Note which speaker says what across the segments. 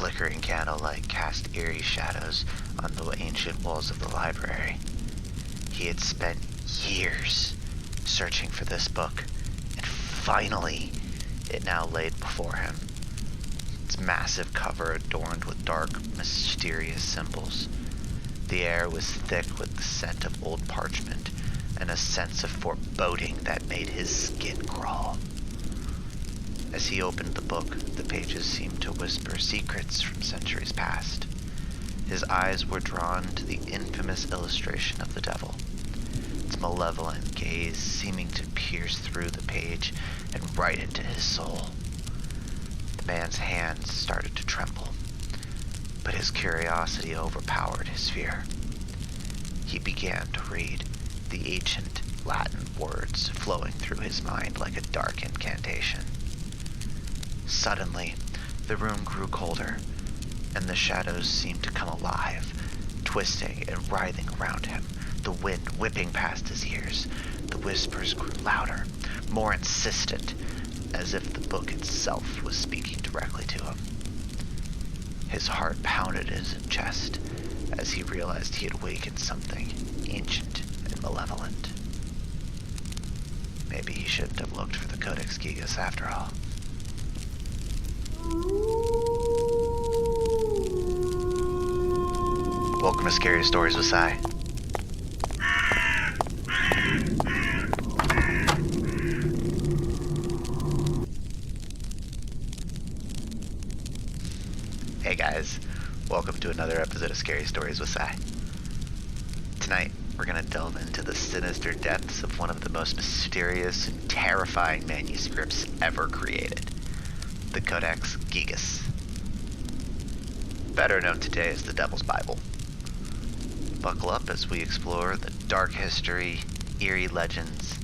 Speaker 1: flickering candlelight cast eerie shadows on the ancient walls of the library. He had spent years searching for this book, and finally, it now laid before him. Its massive cover adorned with dark, mysterious symbols. The air was thick with the scent of old parchment, and a sense of foreboding that made his skin crawl. As he opened the book, the pages seemed to whisper secrets from centuries past. His eyes were drawn to the infamous illustration of the devil, its malevolent gaze seeming to pierce through the page and right into his soul. The man's hands started to tremble, but his curiosity overpowered his fear. He began to read, the ancient Latin words flowing through his mind like a dark incantation. Suddenly, the room grew colder, and the shadows seemed to come alive, twisting and writhing around him, the wind whipping past his ears. The whispers grew louder, more insistent, as if the book itself was speaking directly to him. His heart pounded in his chest as he realized he had awakened something ancient and malevolent. Maybe he shouldn't have looked for the Codex Gigas after all. Welcome to Scary Stories with Sai. Hey guys, welcome to another episode of Scary Stories with Sai. Tonight, we're going to delve into the sinister depths of one of the most mysterious and terrifying manuscripts ever created, the Codex Gigas. Better known today as the Devil's Bible. Buckle up as we explore the dark history, eerie legends,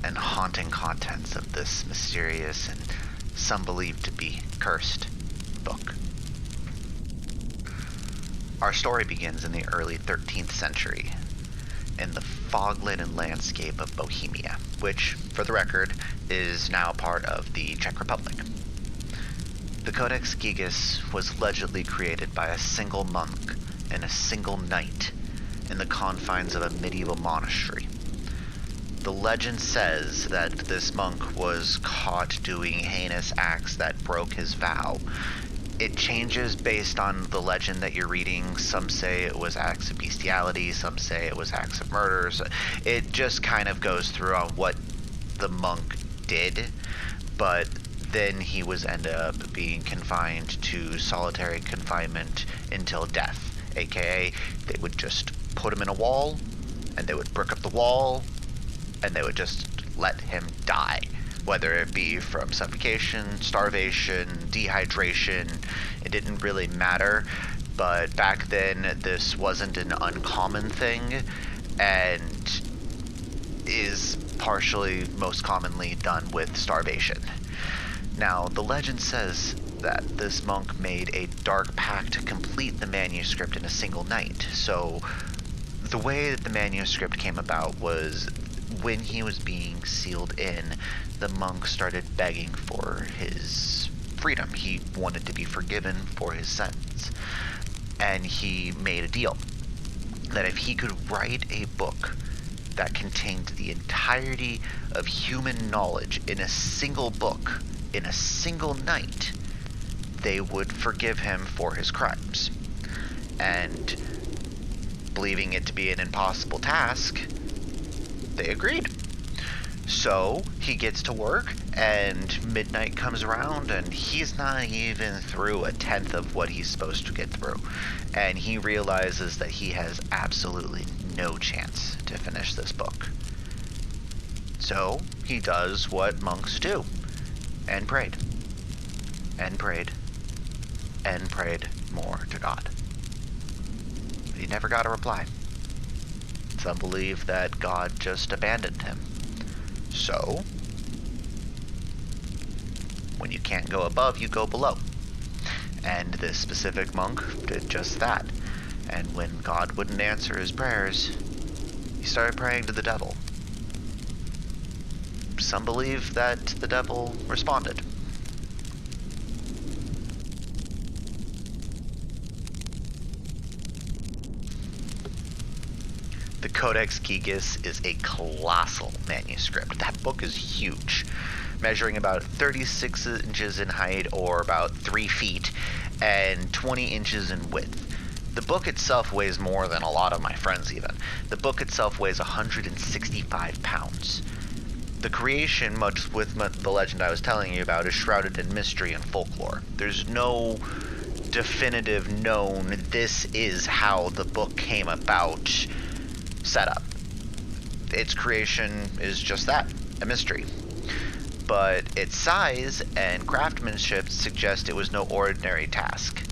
Speaker 1: and haunting contents of this mysterious and some believed to be cursed book. Our story begins in the early 13th century, in the fog-laden landscape of Bohemia, which, for the record, is now part of the Czech Republic. The Codex Gigas was allegedly created by a single monk in a single night in the confines of a medieval monastery. The legend says that this monk was caught doing heinous acts that broke his vow. It changes based on the legend that you're reading. Some say it was acts of bestiality, some say it was acts of murder. So it just kind of goes through on what the monk did, but then he was ended up being confined to solitary confinement until death, aka they would just put him in a wall, and they would brick up the wall, and they would just let him die. Whether it be from suffocation, starvation, dehydration, it didn't really matter. But back then, this wasn't an uncommon thing, and is partially most commonly done with starvation. Now, the legend says that this monk made a dark pact to complete the manuscript in a single night. So, the way that the manuscript came about was when he was being sealed in, the monk started begging for his freedom. He wanted to be forgiven for his sentence. And he made a deal that if he could write a book that contained the entirety of human knowledge in a single book, in a single night, they would forgive him for his crimes. And believing it to be an impossible task, they agreed. So he gets to work, and midnight comes around, and he's not even through a tenth of what he's supposed to get through. And he realizes that he has absolutely no chance to finish this book. So he does what monks do, and prayed, and prayed, and prayed more to God. But he never got a reply. Some believe that God just abandoned him. So, when you can't go above, you go below. And this specific monk did just that. And when God wouldn't answer his prayers, he started praying to the devil. Some believe that the devil responded. The Codex Gigas is a colossal manuscript. That book is huge, measuring about 36 inches in height, or about 3 feet, and 20 inches in width. The book itself weighs more than a lot of my friends even. The book itself weighs 165 pounds. The creation, much with the legend I was telling you about, is shrouded in mystery and folklore. There's no definitive known, this is how the book came about setup. Its creation is just that, a mystery. But its size and craftsmanship suggest it was no ordinary task.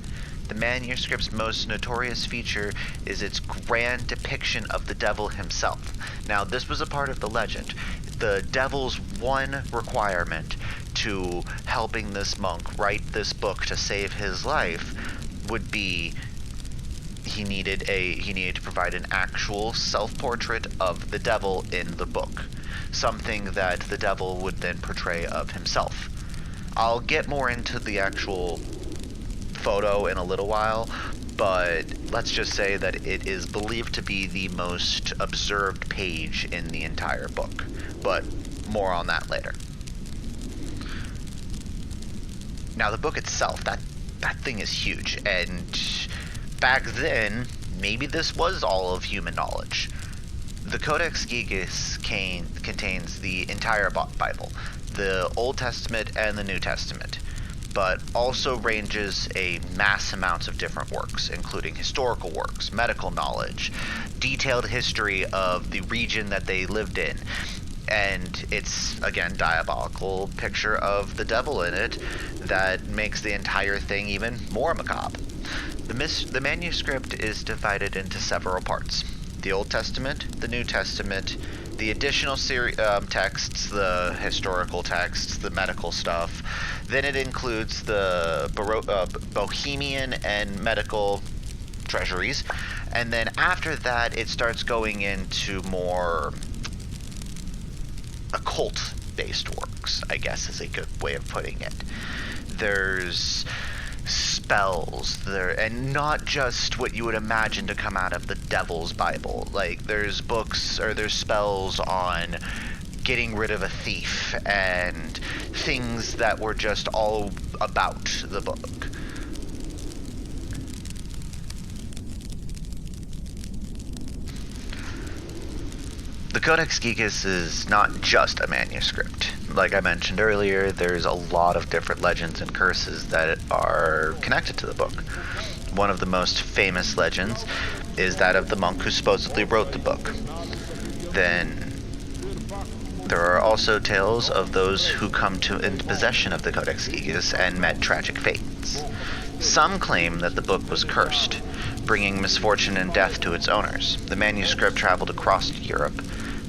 Speaker 1: The manuscript's most notorious feature is its grand depiction of the devil himself. Now, this was a part of the legend. The devil's one requirement to helping this monk write this book to save his life would be he needed to provide an actual self-portrait of the devil in the book, something that the devil would then portray of himself. I'll get more into the actual photo in a little while, but let's just say that it is believed to be the most observed page in the entire book, but more on that later. Now, the book itself, that thing is huge, and back then, maybe this was all of human knowledge. The Codex Gigas contains the entire Bible, the Old Testament and the New Testament, but also ranges a mass amounts of different works, including historical works, medical knowledge, detailed history of the region that they lived in, and it's, again, diabolical picture of the devil in it that makes the entire thing even more macabre. The manuscript is divided into several parts: the Old Testament, the New Testament, the additional texts, the historical texts, the medical stuff. Then it includes the Bohemian and medical treasuries. And then after that, it starts going into more occult-based works, I guess is a good way of putting it. There's spells there, and not just what you would imagine to come out of the devil's Bible. Like, there's books, or there's spells on getting rid of a thief and things that were just all about the book. The Codex Gigas is not just a manuscript. Like I mentioned earlier, there's a lot of different legends and curses that are connected to the book. One of the most famous legends is that of the monk who supposedly wrote the book. Then there are also tales of those who come into possession of the Codex Gigas and met tragic fates. Some claim that the book was cursed, bringing misfortune and death to its owners. The manuscript traveled across Europe,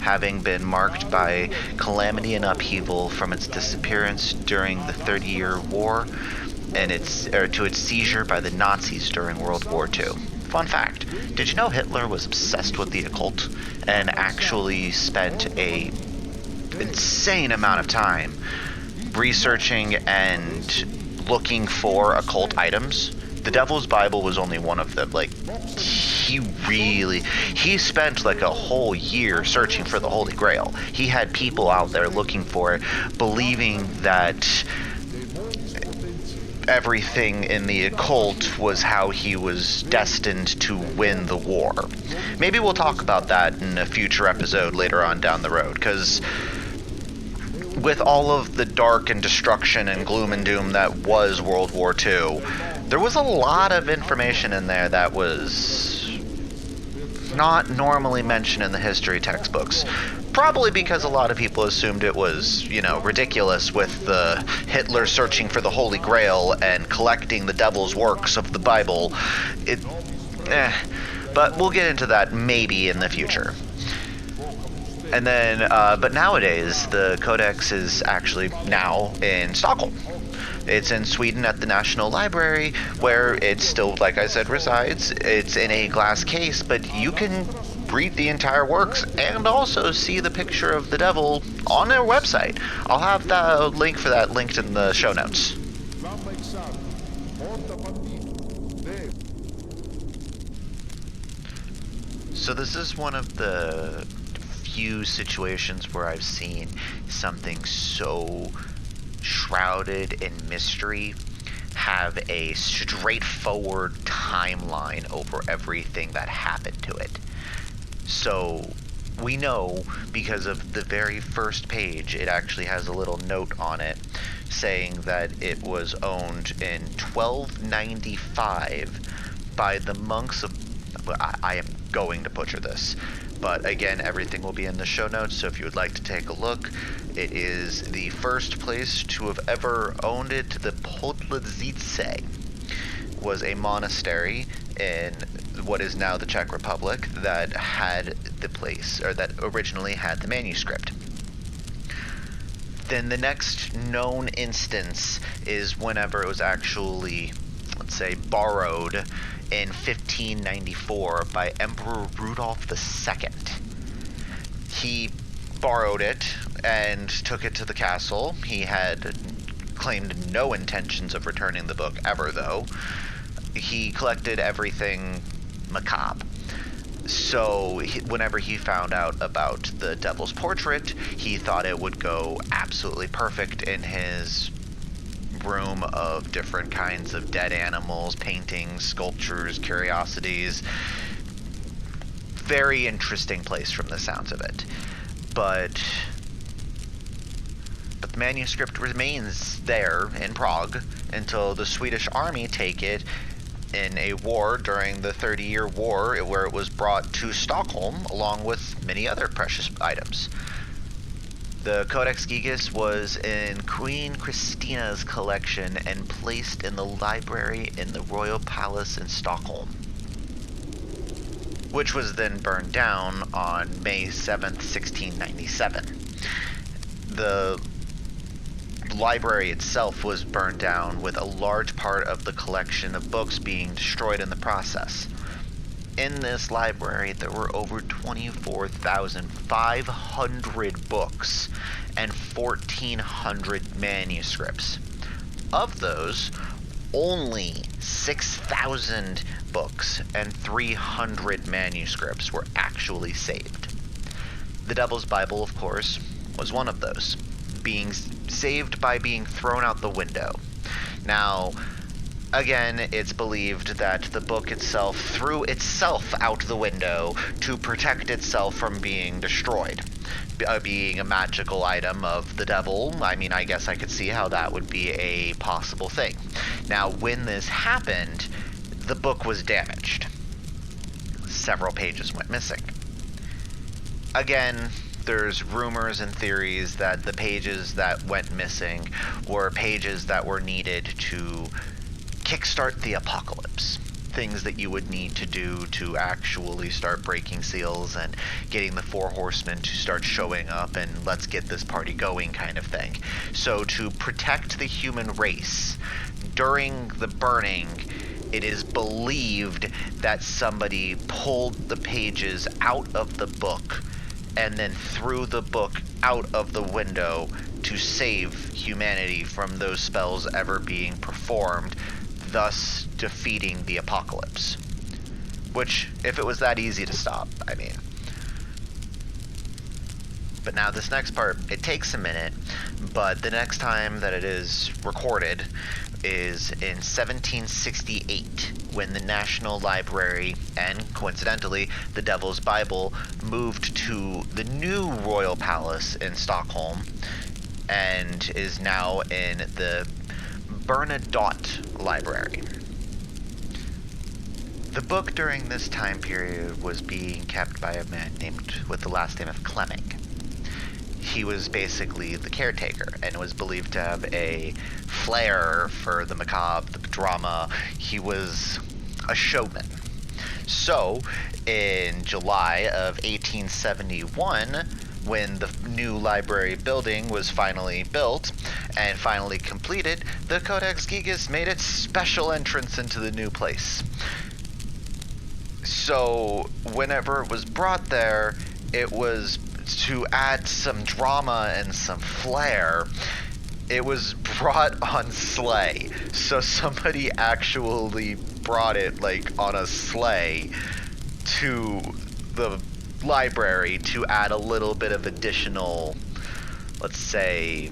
Speaker 1: having been marked by calamity and upheaval from its disappearance during the 30-Year War and to its seizure by the Nazis during World War II. Fun fact, did you know Hitler was obsessed with the occult and actually spent an insane amount of time researching and looking for occult items? The Devil's Bible was only one of them. Like, he spent like a whole year searching for the Holy Grail. He had people out there looking for it, believing that everything in the occult was how he was destined to win the war. Maybe we'll talk about that in a future episode later on down the road, because with all of the dark and destruction and gloom and doom that was World War II, there was a lot of information in there that was not normally mentioned in the history textbooks. Probably because a lot of people assumed it was, ridiculous with the Hitler searching for the Holy Grail and collecting the devil's works of the Bible. But we'll get into that maybe in the future. And then, but nowadays, the Codex is actually now in Stockholm. It's in Sweden at the National Library, where it still, like I said, resides. It's in a glass case, but you can read the entire works and also see the picture of the devil on their website. I'll have the link for that linked in the show notes. So this is one of the few situations where I've seen something so shrouded in mystery have a straightforward timeline over everything that happened to it. So we know because of the very first page, it actually has a little note on it saying that it was owned in 1295 by the monks of... I am going to butcher this, but again, everything will be in the show notes, so if you would like to take a look, it is the first place to have ever owned it. The Podlazice was a monastery in what is now the Czech Republic that had the place, or that originally had the manuscript. Then the next known instance is whenever it was actually, let's say, borrowed in 1594 by Emperor Rudolph II. He borrowed it and took it to the castle. He had claimed no intentions of returning the book ever, though. He collected everything macabre. So whenever he found out about the Devil's Portrait, he thought it would go absolutely perfect in his room of different kinds of dead animals, paintings, sculptures, curiosities. Very interesting place from the sounds of it. But the manuscript remains there in Prague until the Swedish army take it in a war during the 30-Year War, where it was brought to Stockholm along with many other precious items. The Codex Gigas was in Queen Christina's collection and placed in the library in the Royal Palace in Stockholm, which was then burned down on May 7th, 1697. The library itself was burned down, with a large part of the collection of books being destroyed in the process. In this library, there were over 24,500 books and 1,400 manuscripts. Of those, only 6,000 books and 300 manuscripts were actually saved. The Devil's Bible, of course, was one of those, being saved by being thrown out the window. Now, again, it's believed that the book itself threw itself out the window to protect itself from being destroyed. Being a magical item of the devil, I mean, I guess I could see how that would be a possible thing. Now, when this happened, the book was damaged. Several pages went missing. Again, there's rumors and theories that the pages that went missing were pages that were needed to kickstart the apocalypse. Things that you would need to do to actually start breaking seals and getting the four horsemen to start showing up and let's get this party going kind of thing. So to protect the human race during the burning, it is believed that somebody pulled the pages out of the book and then threw the book out of the window to save humanity from those spells ever being performed, thus defeating the apocalypse. Which, if it was that easy to stop, I mean. But now this next part, it takes a minute, but the next time that it is recorded is in 1768, when the National Library and, coincidentally, the Devil's Bible moved to the new Royal Palace in Stockholm and is now in the Bernadotte Library. The book during this time period was being kept by a man named with the last name of Clemming. He was basically the caretaker and was believed to have a flair for the macabre, the drama. He was a showman. So, in July of 1871, when the new library building was finally built and finally completed, the Codex Gigas made its special entrance into the new place. So, whenever it was brought there, it was to add some drama and some flair. It was brought on sleigh. So somebody actually brought it, like, on a sleigh to the library to add a little bit of additional, let's say,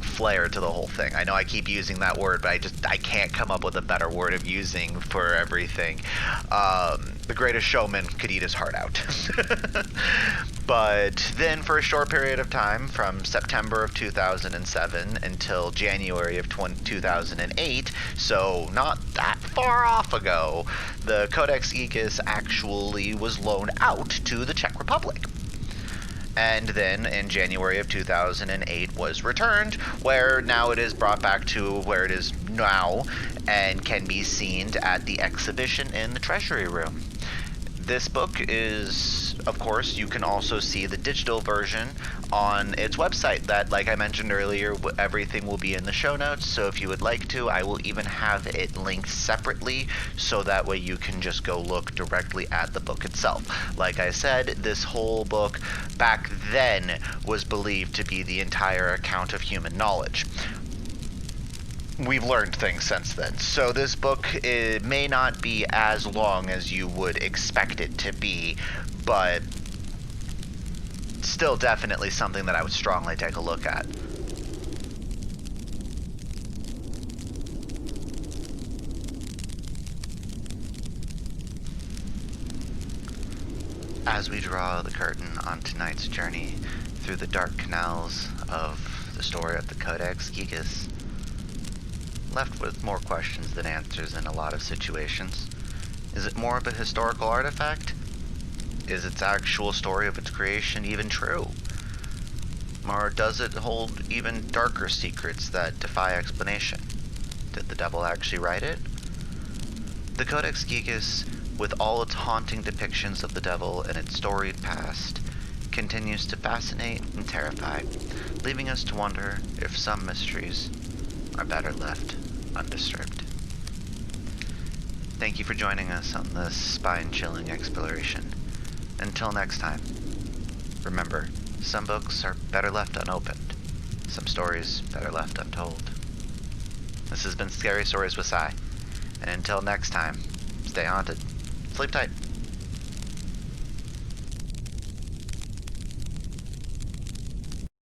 Speaker 1: flair to the whole thing. I know I keep using that word, but I can't come up with a better word of using for everything. The Greatest Showman could eat his heart out. But then for a short period of time, from September of 2007 until January of 2008, so not that far off ago, the Codex Gigas actually was loaned out to the Czech Republic. And then in January of 2008 was returned, where now it is brought back to where it is now and can be seen at the exhibition in the Treasury Room. This book is, of course, you can also see the digital version on its website that, like I mentioned earlier, everything will be in the show notes, so if you would like to, I will even have it linked separately, so that way you can just go look directly at the book itself. Like I said, this whole book back then was believed to be the entire account of human knowledge. We've learned things since then. So this book, it may not be as long as you would expect it to be, but still definitely something that I would strongly take a look at. As we draw the curtain on tonight's journey through the dark canals of the story of the Codex Gigas, left with more questions than answers in a lot of situations. Is it more of a historical artifact? Is its actual story of its creation even true? Or does it hold even darker secrets that defy explanation? Did the devil actually write it? The Codex Gigas, with all its haunting depictions of the devil and its storied past, continues to fascinate and terrify, leaving us to wonder if some mysteries are better left undisturbed. Thank you for joining us on this spine-chilling exploration. Until next time, remember, some books are better left unopened, some stories better left untold. This has been Scary Stories with Sai, and until next time, stay haunted, sleep tight.